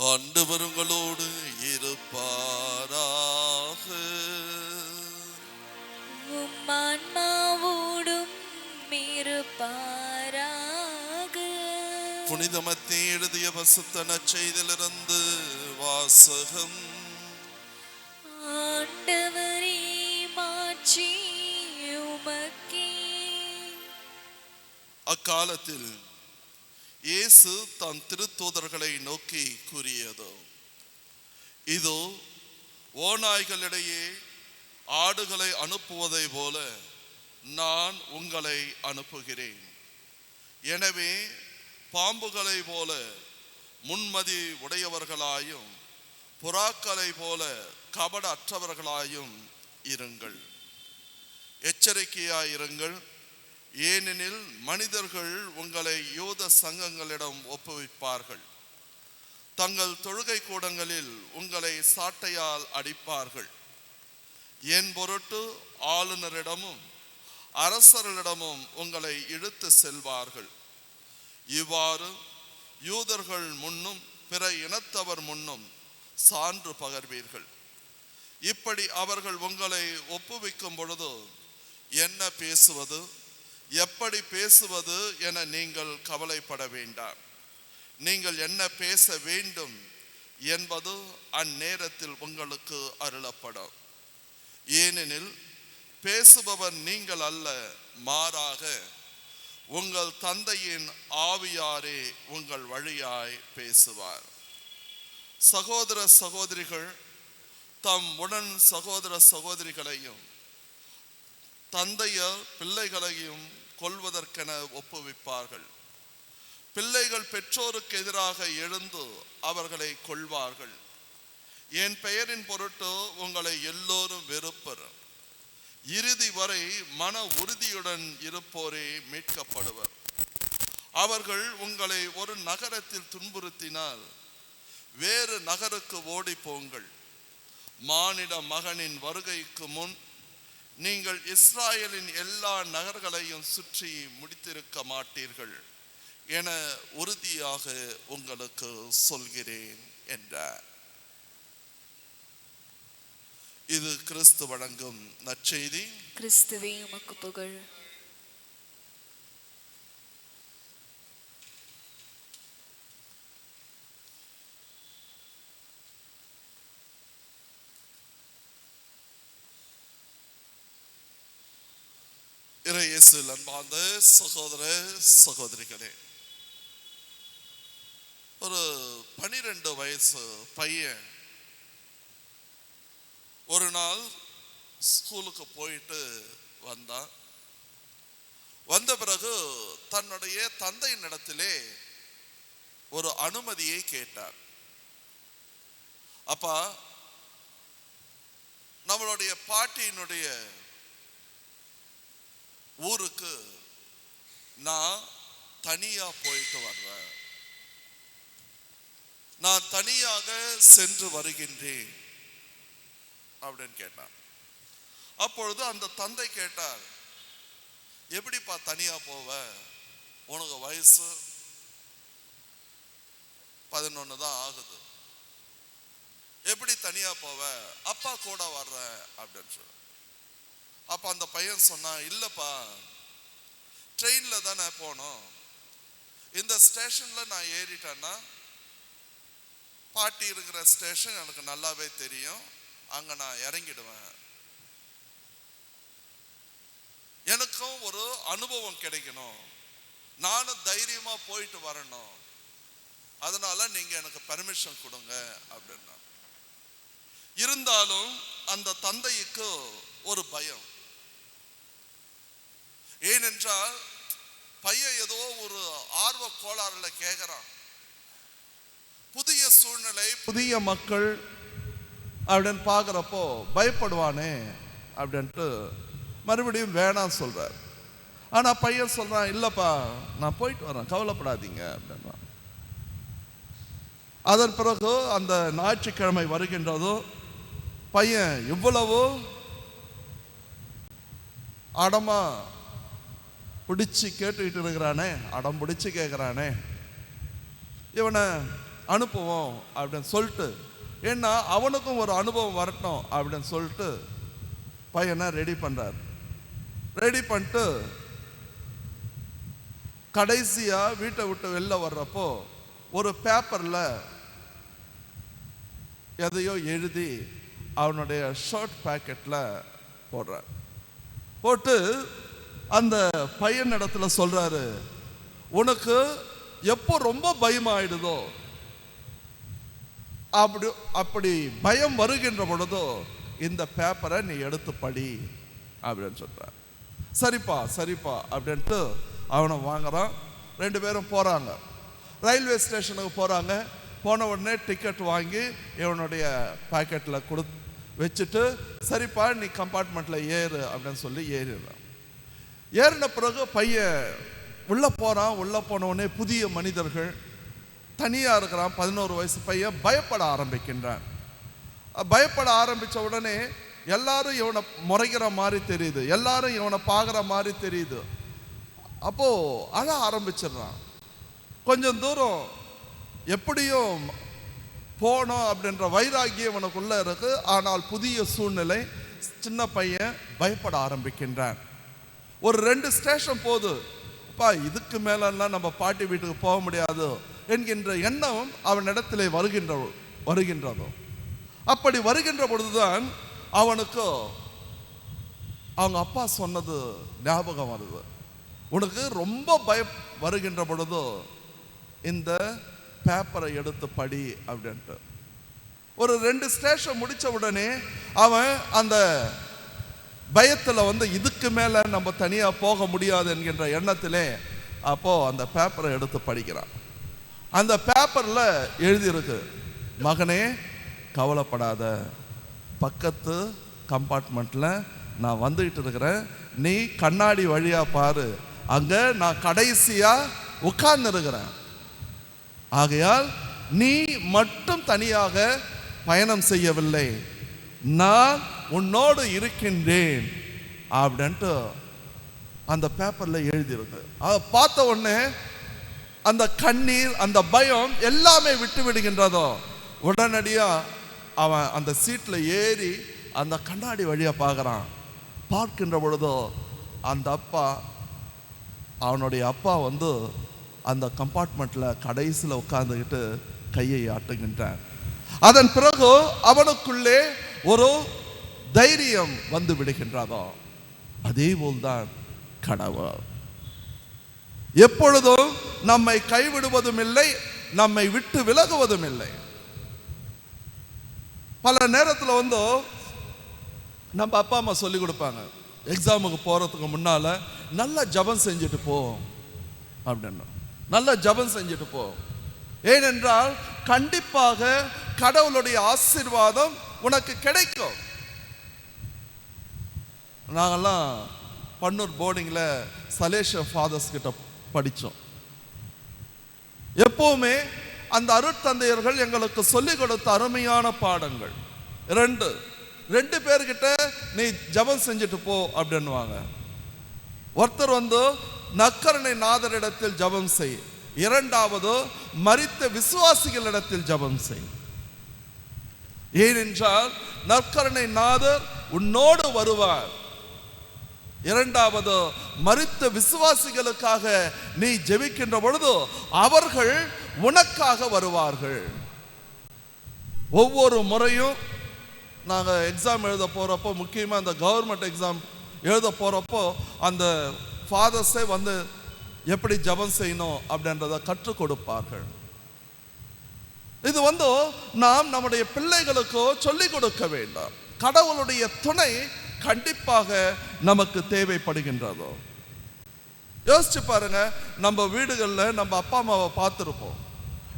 ஆண்டவர் உங்களோடு இருப்பாராக. உம் ஆன்மாவோடும் இருப்பாராக. புனித மத்தேயு எழுதிய பரிசுத்த நற்செய்தியிலிருந்து வாசகம். ஆண்டவரே மாட்சி உமக்கே. அக்காலத்தில் இயேசு தம் திருத்தூதர்களை நோக்கி கூறியதோ, இதோ ஓநாய்களிடையே ஆடுகளை அனுப்புவதை போல நான் உங்களை அனுப்புகிறேன். எனவே பாம்புகளை போல முன்மதி உடையவர்களாயும் புறாக்களை போல கபட அற்றவர்களாயும் இருங்கள். எச்சரிக்கையாயிருங்கள். ஏனெனில் மனிதர்கள் உங்களை யூத சங்கங்களிடம் ஒப்புவிப்பார்கள். தங்கள் தொழுகை கூடங்களில் உங்களை சாட்டையால் அடிப்பார்கள். என் பொருட்டு ஆளுநரிடமும் அரசர்களிடமும் உங்களை இழுத்து செல்வார்கள். இவ்வாறு யூதர்கள் முன்னும் பிற இனத்தவர் முன்னும் சான்று பகர்வீர்கள். இப்படி அவர்கள் உங்களை ஒப்புவிக்கும் பொழுது என்ன பேசுவது, எப்படி பேசுவது என நீங்கள் கவலைப்பட வேண்டாம். நீங்கள் என்ன பேச வேண்டும் என்பது அந்நேரத்தில் உங்களுக்கு அருளப்படும். ஏனெனில் பேசுபவர் நீங்கள் அல்ல, மாறாக உங்கள் தந்தையின் ஆவியாரே உங்கள் வழியாய் பேசுவார். சகோதர சகோதரிகள் தம் உடன் சகோதர சகோதரிகளையும் தந்தையர் பிள்ளைகளையும் கொல்வதற்கென ஒப்புவிப்பார்கள். பிள்ளைகள் பெற்றோருக்கு எதிராக எழுந்து அவர்களை கொல்வார்கள். என் பெயரின் பொருட்டு உங்களை எல்லோரும் வெறுப்பர். இறுதி வரை மன உறுதியுடன் இருப்போரே மீட்கப்படுவர். அவர்கள் உங்களை ஒரு நகரத்தில் துன்புறுத்தினால் வேறு நகருக்கு ஓடி போங்கள். மானிட மகனின் வருகைக்கு முன் நீங்கள் இஸ்ராயலின் எல்லா நகர்களையும் சுற்றி முடித்திருக்க மாட்டீர்கள் என உறுதியாக உங்களுக்கு சொல்கிறேன் என்றார். இது கிறிஸ்து வழங்கும் நற்செய்தி. கிறிஸ்துவே உமக்கு புகழ். இயேசுவில் அன்பார்ந்த சகோதர சகோதரிகளே, ஒரு 12 வயசு பையன் ஒரு நாள் ஸ்கூலுக்கு போயிட்டு வந்த பிறகு தன்னுடைய தந்தையின் இடத்திலே ஒரு அனுமதியை கேட்டார். அப்பா, நம்மளுடைய பாட்டியினுடைய ஊருக்கு நான் தனியா போயிட்டு வர்றேன், நான் தனியாக சென்று வருகின்றேன் அப்படின்னு கேட்டான். அப்பொழுது அந்த தந்தை கேட்டார், எப்படிப்பா தனியா போவ, உனக்கு வயசு 11 தான் ஆகுது, எப்படி தனியா போவ, அப்பா கூட வர்ற அப்படின்னு சொல்ல. அப்ப அந்த பையன் சொன்னான், இல்லப்பா, ட்ரெயின்ல தானே போனோம், இந்த ஸ்டேஷன்ல நான் ஏறிட்டேன்னா பாட்டி இருக்கிற ஸ்டேஷன் எனக்கு நல்லாவே தெரியும், அங்க நான் இறங்கிடுவேன், எனக்கும் ஒரு அனுபவம் கிடைக்கணும், நானும் தைரியமா போயிட்டு வரணும், அதனால நீங்க எனக்கு பர்மிஷன் கொடுங்க அப்படின்னா. இருந்தாலும் அந்த தந்தைக்கு ஒரு பயம். ஏனென்றால் பையன் ஏதோ ஒரு ஆர்வ கோளாறுல கேட்கிறான், புதிய சூழ்நிலை, புதிய மக்கள் அப்படின்னு பார்க்குறப்போ பயப்படுவானே அப்படின்ட்டு மறுபடியும் வேணாம் சொல்றார். ஆனா பையன் சொல்றான், இல்லப்பா நான் போயிட்டு வரேன், கவலைப்படாதீங்க அப்படின்னா. அதன் பிறகு அந்த ஞாயிற்றுக்கிழமை வருகின்றதோ, பையன் இவ்வளவோ அடமா பிடிச்சு கேட்டுக்கிட்டு இருக்கிறானே, அடம் பிடிச்சு கேட்குறானே, இவனை அனுப்புவோம் அப்படின்னு சொல்லிட்டு, ஏன்னா அவனுக்கும் ஒரு அனுபவம் வரட்டும் அப்படின்னு சொல்லிட்டு பையனை ரெடி பண்ணுறார். ரெடி பண்ணிட்டு கடைசியாக வீட்டை விட்டு வெளில வர்றப்போ ஒரு பேப்பரில் எதையோ எழுதி அவனுடைய ஷர்ட் பேக்கெட்டில் போடுறார். போட்டு அந்த பையன் இடத்துல சொல்கிறாரு, உனக்கு எப்போ ரொம்ப பயமாயிடுதோ அப்படி பயம் வருகின்ற பொழுதோ இந்த பேப்பரை நீ எடுத்து படி அப்படின்னு சொல்கிறார். சரிப்பா அப்படின்ட்டு அவனை வாங்குறான். 2 பேரும் போகிறாங்க. ரயில்வே ஸ்டேஷனுக்கு போகிறாங்க. போன உடனே டிக்கெட் வாங்கி இவனுடைய பாக்கெட்டில் வச்சுட்டு, சரிப்பா நீ கம்பார்ட்மெண்ட்டில் ஏறு அப்படின்னு சொல்லி ஏறிடுறான். ஏறின பிறகு பையன் உள்ளே போகிறான். உள்ளே போனவுடனே புதிய மனிதர்கள், தனியாக இருக்கிறான். 11 வயசு பையன் பயப்பட ஆரம்பிக்கின்றான். பயப்பட ஆரம்பித்த உடனே எல்லாரும் இவனை முறைகிற மாதிரி தெரியுது, எல்லாரும் இவனை பார்க்குற மாதிரி தெரியுது. அப்போது அழ ஆரம்பிச்சிடுறான். கொஞ்சம் தூரம் எப்படியும் போனோம் அப்படின்ற வைராகியம் இவனுக்குள்ளே இருக்கு. ஆனால் புதிய சூழ்நிலை, சின்ன பையன் பயப்பட ஆரம்பிக்கின்றான். ஒரு 2 ஸ்டேஷன் போது, அப்பா இதுக்கு மேலெல்லாம் நம்ம பாட்டி வீட்டுக்கு போக முடியாது என்கின்ற எண்ணம் அவனிடத்திலே வருகின்றதோ. அப்படி வருகின்ற பொழுதுதான் அவனுக்கு அவங்க அப்பா சொன்னது ஞாபகம் வருது. உனக்கு ரொம்ப பயம் வருகின்ற பொழுது இந்த பேப்பரை எடுத்து படி அப்படின்ட்டு. ஒரு 2 ஸ்டேஷன் முடிச்ச உடனே அவன் அந்த பயத்தில் இதுக்கு மேலே நம்ம தனியாக போக முடியாது என்கின்ற எண்ணத்திலே அப்போ அந்த பேப்பரை எடுத்து படிக்கிறான். அந்த பேப்பரில் எழுதியிருக்கு, மகனே கவலைப்படாத, பக்கத்து கம்பார்ட்மெண்ட்டில் நான் வந்துகிட்டு இருக்கிறேன், நீ கண்ணாடி வழியாக பாரு, அங்கே நான் கடைசியாக உட்கார்ந்து இருக்கிறேன், ஆகையால் நீ மட்டும் தனியாக பயணம் செய்யவில்லை, நான் உன்னோடு இருக்கின்றேன் அப்படின்ட்டு அந்த பேப்பரில் எழுதியிருக்கு. அதை பார்த்த உடனே அந்த கண்ணீர், அந்த பயம் எல்லாமே விட்டு விடுகின்றதோ. உடனடியாக அவன் அந்த சீட்டில் ஏறி அந்த கண்ணாடி வழியாக பார்க்குறான். பார்க்கின்ற பொழுதோ அந்த அப்பா, அவனுடைய அப்பா அந்த கம்பார்ட்மெண்ட்டில் கடைசியில் உட்கார்ந்துக்கிட்டு கையை ஆட்டுகின்றான். அதன் பிறகு அவனுக்குள்ளே ஒரு தைரியம் வந்து விடுகின்றதோ. அதே போல்தான் கடவுள் எப்பொழுதும் நம்மை கைவிடுவதும் இல்லை, நம்மை விட்டு விலகுவதும் இல்லை. பல நேரத்தில் நம்ம அப்பா அம்மா சொல்லி கொடுப்பாங்க, எக்ஸாமுக்கு போகிறதுக்கு முன்னால் நல்லா ஜபம் செஞ்சுட்டு போ அப்படின்னு. நல்லா ஜபம் செஞ்சுட்டு போ, ஏனென்றால் கண்டிப்பாக கடவுளுடைய ஆசீர்வாதம் உனக்கு கிடைக்கும். நாங்கெல்லாம் பன்னூர் போர்டிங்கில் சலேஷ ஃபாதர்ஸ் கிட்ட படித்தோம். எப்பவுமே அந்த அருட்தந்தையர்கள் எங்களுக்கு சொல்லிக் கொடுத்த அருமையான பாடங்கள் 2 பேர்கிட்ட நீ ஜபம் செஞ்சுட்டு போ அப்படின்னுவாங்க. ஒருத்தர் நற்கருணை நாதரிடத்தில் ஜபம் செய், 2வது மரித்த விசுவாசிகளிடத்தில் ஜபம் செய். ஏனென்றால் நற்கருணை நாதர் உன்னோடு வருவார், 2வது மரித்த விசுவாசிகளுக்காக நீ ஜெபிக்கின்ற பொழுது அவர்கள் உனக்காக வருவார்கள். ஒவ்வொரு முறையும் நாங்கள் எக்ஸாம் எழுத போகிறப்போ, முக்கியமாக அந்த கவர்மெண்ட் எக்ஸாம் எழுத போகிறப்போ அந்த ஃபாதர்ஸே எப்படி ஜபம் செய்யணும் அப்படின்றத கற்றுக் கொடுப்பார்கள். இது நாம் நம்முடைய பிள்ளைகளுக்கோ சொல்லிக் கொடுக்க வேண்டாம். கடவுளுடைய துணை கண்டிப்பாக நமக்கு தேவைப்படுகின்றதோ. யோசிச்சு பாருங்க, நம்ம வீடுகளில் நம்ம அப்பா அம்மாவை பார்த்துருப்போம்.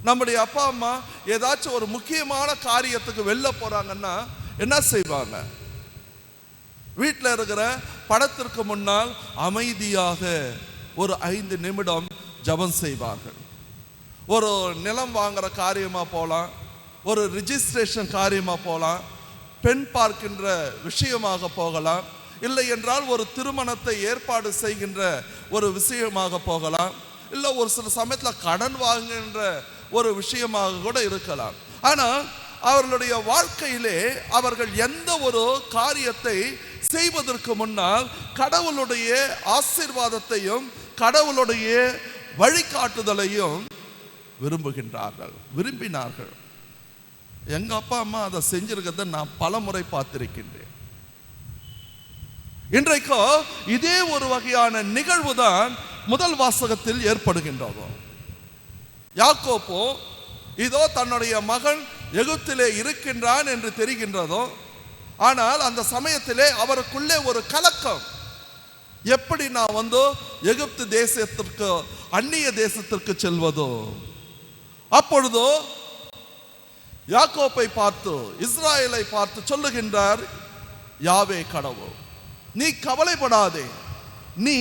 நம்முடைய அப்பா அம்மா ஏதாச்சும் ஒரு முக்கியமான காரியத்துக்கு வெளில போறாங்கன்னா என்ன செய்வாங்க? வீட்டில் இருக்கிற படத்திற்கு முன்னால் அமைதியாக ஒரு 5 நிமிடம் ஜபம் செய்வார்கள். ஒரு நிலம் வாங்குற காரியமாக போகலாம், ஒரு ரிஜிஸ்ட்ரேஷன் காரியமாக போகலாம், பெண் பார்க்கின்ற விஷயமாக போகலாம், இல்லை என்றால் ஒரு திருமணத்தை ஏற்பாடு செய்கின்ற ஒரு விஷயமாக போகலாம், இல்லை ஒரு சில சமயத்தில் கடன் வாங்குகின்ற ஒரு விஷயமாக கூட இருக்கலாம். ஆனால் அவர்களுடைய வாழ்க்கையிலே அவர்கள் எந்த ஒரு காரியத்தை செய்வதற்கு முன்னால் கடவுளுடைய ஆசீர்வாதத்தையும் கடவுளுடைய வழிகாட்டுதலையும் விரும்பினார்கள். எங்க அப்பா அம்மா அதை செஞ்சிருக்கிறத நான் பல முறை பார்த்திருக்கின்றேன். இன்றைக்கு இதே ஒரு வகையான நிகழ்வு தான் முதல் வாசகத்தில் ஏற்படுகின்றதோ. யாக்கோபு இதோ தன்னுடைய மகன் எகிப்திலே இருக்கின்றான் என்று தெரிகின்றதோ. ஆனால் அந்த சமயத்திலே அவருக்குள்ளே ஒரு கலக்கம். எப்படி நான் எகிப்து தேசத்திற்கு அந்நிய தேசத்திற்கு செல்வதோ? அப்பொழுதோ யாக்கோப்பை பார்த்து இஸ்ராயேலை பார்த்து சொல்லுகின்றார் யாவே கடவுள், நீ கவலைப்படாதே, நீ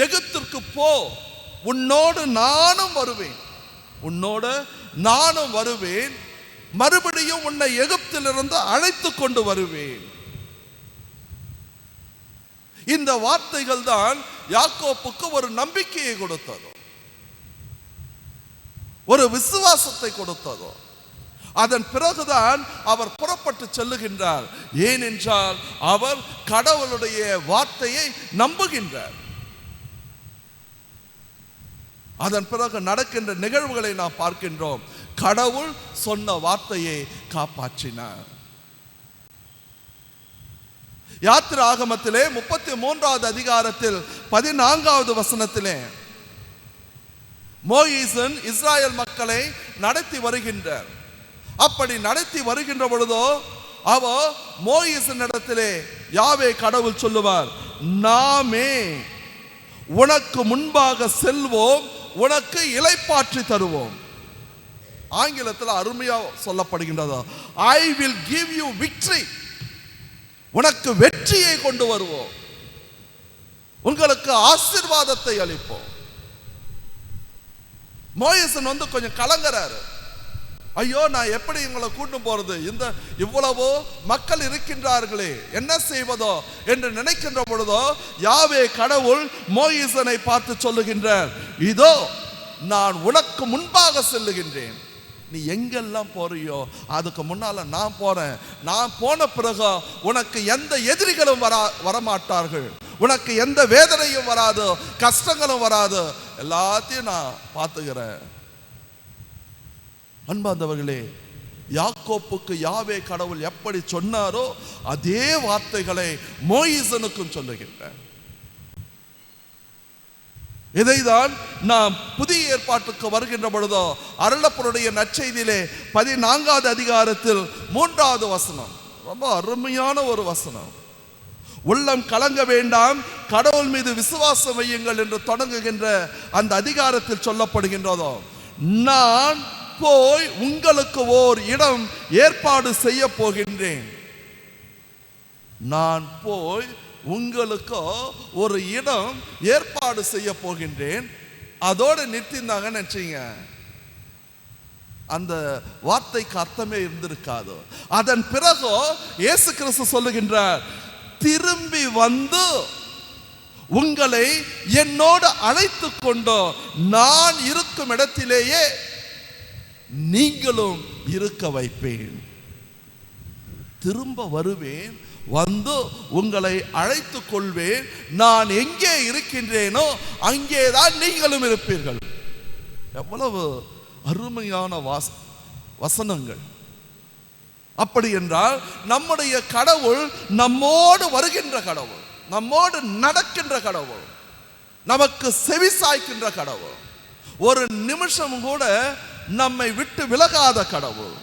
எகிப்திற்கு போ, உன்னோடு நானும் வருவேன், மறுபடியும் உன்னை எகிப்திலிருந்து அழைத்து கொண்டு வருவேன். இந்த வார்த்தைகள் தான் யாக்கோப்புக்கு ஒரு நம்பிக்கையை கொடுத்ததோ, ஒரு விசுவாசத்தை கொடுத்ததோ. அதன் பிறகுதான் அவர் புறப்பட்டு செல்லுகின்றார். ஏனென்றால் அவர் கடவுளுடைய வார்த்தையை நம்புகின்றார். அதன் பிறகு நடக்கின்ற நிகழ்வுகளை நாம் பார்க்கின்றோம். கடவுள் சொன்ன வார்த்தையை காப்பாற்றினார். யாத்திராகமத்திலே 33வது அதிகாரத்தில் 14வது வசனத்திலே மோயிசன் இஸ்ராயல் மக்களை நடத்தி வருகின்றார். அப்படி நடத்தி வருகின்ற பொழுதோ அவர் மோயிசன் இடத்திலே யாவே கடவுள் சொல்லுவார், நாமே உனக்கு முன்பாக செல்வோம், உனக்கு இளைப்பாற்றி தருவோம். ஆங்கிலத்தில் அருமையா சொல்லப்படுகின்றது, I will give you victory. உனக்கு வெற்றியை கொண்டு வருவோம், உங்களுக்கு ஆசீர்வாதத்தை அளிப்போம். மோயிசன் கொஞ்சம் கலங்குறாரு. ஐயோ, நான் எப்படி உங்களை கூட்டு போறது, இந்த இவ்வளவோ மக்கள் இருக்கின்றார்களே, என்ன செய்வதோ என்று நினைக்கின்ற பொழுதோ யாவே கடவுள் மோயிசனை பார்த்து சொல்லுகின்றார், இதோ நான் உனக்கு முன்பாக செல்லுகின்றேன், நீ எங்கெல்லாம் போறியோ அதுக்கு முன்னால நான் போறேன். நான் போன பிறகு உனக்கு எந்த எதிரிகளும் வரமாட்டார்கள், உனக்கு எந்த வேதனையும் வராது, கஷ்டங்களும் வராது, எல்லாத்தையும் நான் பார்த்துக்கிறேன். அன்பார்ந்தவர்களே, யாக்கோப்புக்கு யாவே கடவுள் எப்படி சொன்னாரோ அதே வார்த்தைகளை மோயிசனுக்கும் சொல்லுகின்றார். இதைதான் நாம் புதிய ஏற்பாட்டுக்கு வருகின்ற பொழுதோ அருளப்பருடைய நற்செய்தியிலே 14வது அதிகாரத்தில் 3வது வசனம் ரொம்ப அருமையான ஒரு வசனம். உள்ளம் கலங்க வேண்டாம், கடவுள் மீது விசுவாசம் வையுங்கள் என்று தொடங்குகின்ற அந்த அதிகாரத்தில் சொல்லப்படுகின்றதோ, நான் போய் உங்களுக்கு ஓர் இடம் ஏற்பாடு செய்ய போகின்றேன். நான் போய் உங்களுக்கு ஒரு இடம் ஏற்பாடு செய்ய போகின்றேன். அதோடு நிறுத்தினாங்கன்னு நினைச்சீங்க, அந்த வார்த்தைக்கு அர்த்தமே இருந்திருக்காது. அதன் பிறகு இயேசு கிறிஸ்து சொல்லுகின்றார், திரும்பி வந்து உங்களை என்னோடு அழைத்து கொண்டு நான் இருக்கும் இடத்திலேயே நீங்களும் இருக்க வைப்பேன். திரும்ப வருவேன், வந்து உங்களை அழைத்து கொள்வேன், நான் எங்கே இருக்கின்றேனோ அங்கேதான் நீங்களும் இருப்பீர்கள். எவ்வளவு அருமையான வசனங்கள்! அப்படி என்றால் நம்முடைய கடவுள் நம்மோடு வருகின்ற கடவுள், நம்மோடு நடக்கின்ற கடவுள், நமக்கு செவிசாய்க்கின்ற கடவுள், ஒரு நிமிஷம் கூட நம்மை விட்டு விலகாத கடவுள்.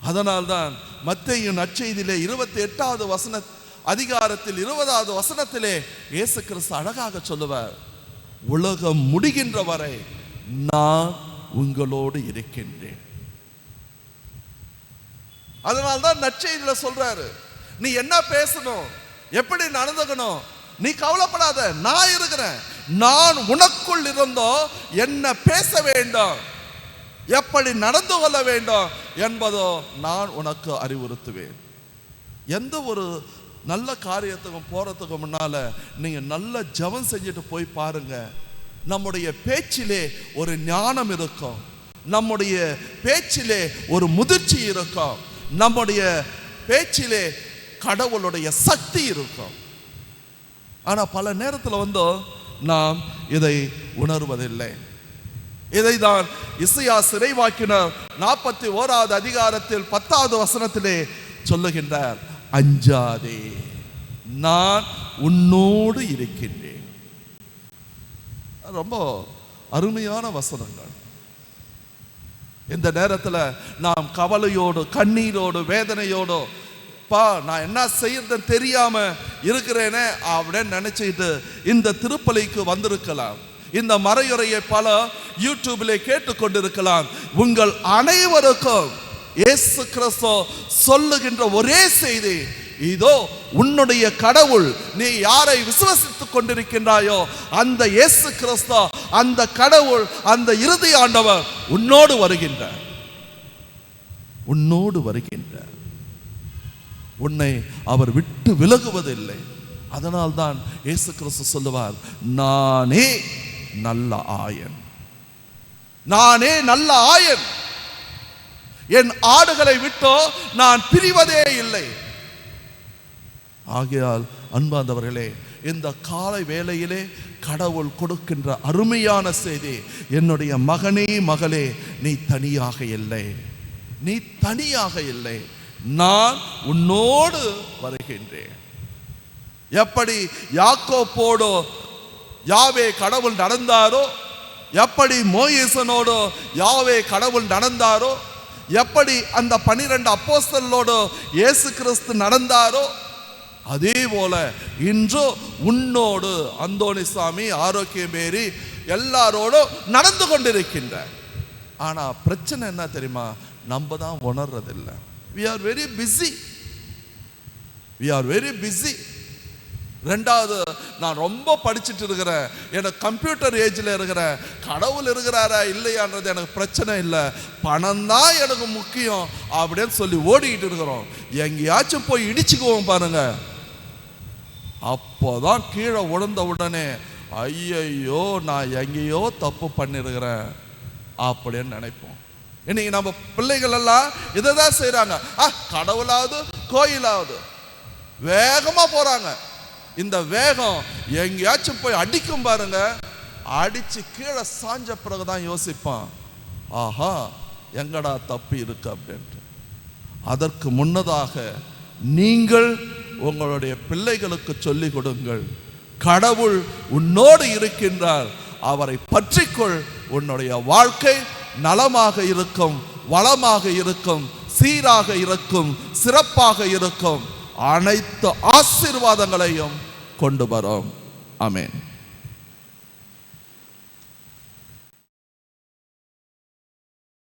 அதனால்தான் மத்தேயு நற்செய்தியிலே 28வது அதிகாரத்தில் 20வது வசனத்திலே இயேசு கிறிஸ்து அழகாக சொல்லுவார், உலகம் முடிகின்ற வரை நான் உங்களோடு இருக்கின்றேன். அதனால்தான் நற்செய்தியில சொல்றாரு, நீ என்ன பேசணும், எப்படி நடந்துக்கணும், நீ கவலைப்படாத, நான் இருக்கிறேன். நான் உனக்குள் இருந்தோ என்ன பேச வேண்டும், எப்படி நடந்து கொள்ள வேண்டும் என்பதோ நான் உனக்கு அறிவுறுத்துவேன். எந்த ஒரு நல்ல காரியத்துக்கும் போறதுக்கு முன்னால நீங்க நல்ல ஜெபம் செஞ்சுட்டு போய் பாருங்க, நம்முடைய பேச்சிலே ஒரு ஞானம் இருக்கும், நம்முடைய பேச்சிலே ஒரு முதிர்ச்சி இருக்கும், நம்முடைய பேச்சிலே கடவுளுடைய சக்தி இருக்கும். ஆனா பல நேரத்தில் நாம் இதை உணர்வதில்லை. இதை தான் இசையா சிறைவாக்கினர் 41வது அதிகாரத்தில் 10வது வசனத்திலே சொல்லுகின்றார், அஞ்சாதே, நான் உன்னோடு இருக்கின்றேன். ரொம்ப அருமையான வசனங்கள். இந்த நேரத்தில் நாம் கவலையோடு, கண்ணீரோடு, வேதனையோடு, நான் என்ன செய்யறதுன்னு தெரியாம இருக்கிறேனே அப்படின்னு நினைச்சிட்டு இந்த திருப்பலிக்கு வந்திருக்கலாம். இந்த மறையுரையை பல யூடியூபிலே கேட்டுக்கொண்டிருக்கலாம். உங்கள் அனைவருக்கும் இயேசு கிறிஸ்து சொல்லுகின்ற ஒரே செய்தி, இதோ உன்னுடைய கடவுள், நீ யாரை விசுவாசித்துக் கொண்டிருக்கின்றாயோ அந்த இயேசு கிறிஸ்து, அந்த கடவுள், அந்த இறுதி ஆண்டவர் உன்னோடு வருகின்றார், உன்னோடு வருகின்றார். உன்னை அவர் விட்டு விலகுவதில்லை. அதனால்தான் இயேசு கிறிஸ்து சொல்லுவார், நானே நல்ல ஆயன், நானே நல்ல ஆயன், என் ஆடுகளை விட்டோ நான் பிரிவதே இல்லை. ஆகையால் அன்பார்ந்தவர்களே, இந்த காலை வேளையிலே கடவுள் கொடுக்கின்ற அருமையான செய்தி, என்னுடைய மகனே மகளே, நீ தனியாக இல்லை, நீ தனியாக இல்லை, நான் உன்னோடு வருகின்றேன். எப்படி யாக்கோப்போடு யாவே கடவுள் நடந்தாரோ, எப்படி மோசேசனோடு யாவே கடவுள் நடந்தாரோ, எப்படி அந்த 12 அப்போஸ்தலரோடு இயேசு கிறிஸ்து நடந்தாரோ, அதே போல இன்று உன்னோடு அந்தோணிசாமி, ஆரோக்கியமேரி எல்லாரோடும் நடந்து கொண்டிருக்கின்றார். ஆனா பிரச்சனை என்ன தெரியுமா? நம்ம தான் உணர்றதில்லை. We are very busy. We are very busy. ரெண்டாவது, நான் ரொம்ப படிச்சுட்டு இருக்கிறேன், எனக்கு கம்ப்யூட்டர் ஏஜில் இருக்கிறேன், கடவுள் இருக்கிறாரா இல்லையான்றது எனக்கு பிரச்சனை இல்லை, பணம் தான் எனக்கு முக்கியம் அப்படின்னு சொல்லி ஓடிக்கிட்டு இருக்கிறோம். எங்கேயாச்சும் போய் இடிச்சுக்குவோம் பாருங்க, அப்போதான் கீழே விழுந்த உடனே ஐயையோ நான் எங்கேயோ தப்பு பண்ணிருக்கிறேன் அப்படின்னு நினைப்போம். இன்னைக்கு நம்ம பிள்ளைகள் எல்லாம் இதை தான் செய்யறாங்க. கடவுளாவது கோயிலாவது வேகமா போறாங்க. இந்த வேகம் எங்கேயாச்சும் போய் அடிக்கும் பாருங்க, அடிச்சு கீழே சாஞ்ச பிறகுதான் யோசிப்பான், ஆஹா எங்கடா தப்பு இருக்கு அப்படின்ட்டு. அதற்கு முன்னதாக நீங்கள் உங்களுடைய பிள்ளைகளுக்கு சொல்லிக் கொடுங்கள், கடவுள் உன்னோடு இருக்கின்றார், அவரை பற்றிக்கொள், உன்னுடைய வாழ்க்கை நலமாக இருக்கும், வளமாக இருக்கும், சீராக இருக்கும், சிறப்பாக இருக்கும், அனைத்து ஆசீர்வாதங்களையும் கொண்டு வரும். ஆமென்.